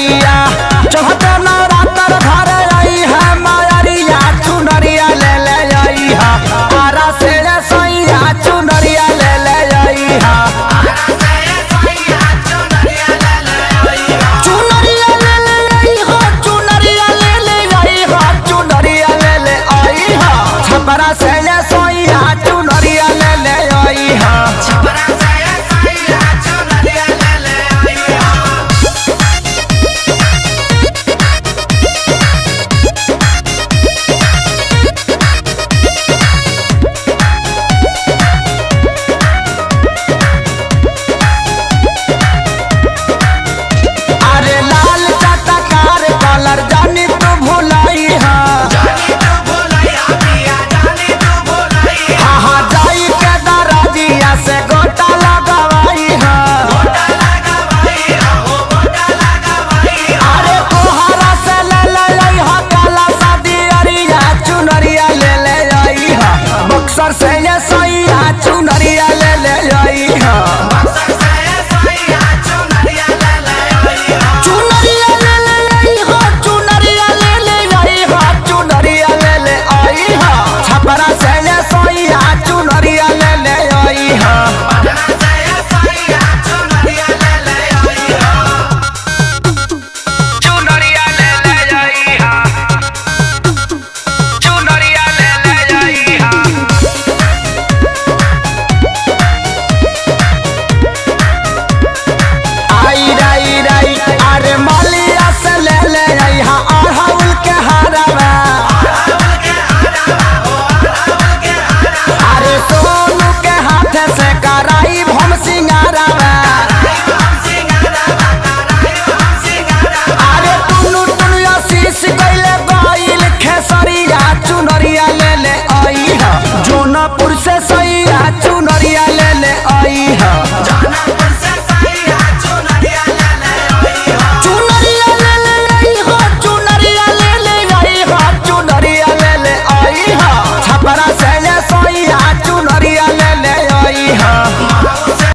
नगरिया चढ़ते नवरात्र घर आई है मायरिया चुनरिया ले ले आई है आरा से सैया चुनरिया ले ले आई है चुनरिया ले ले आई है चुनरिया ले ले आई है चुनरिया ले ले आई है छपरा से सैया चुनरिया ले ले आई है बक्सर से सैया चुनरिया ले ले आई है।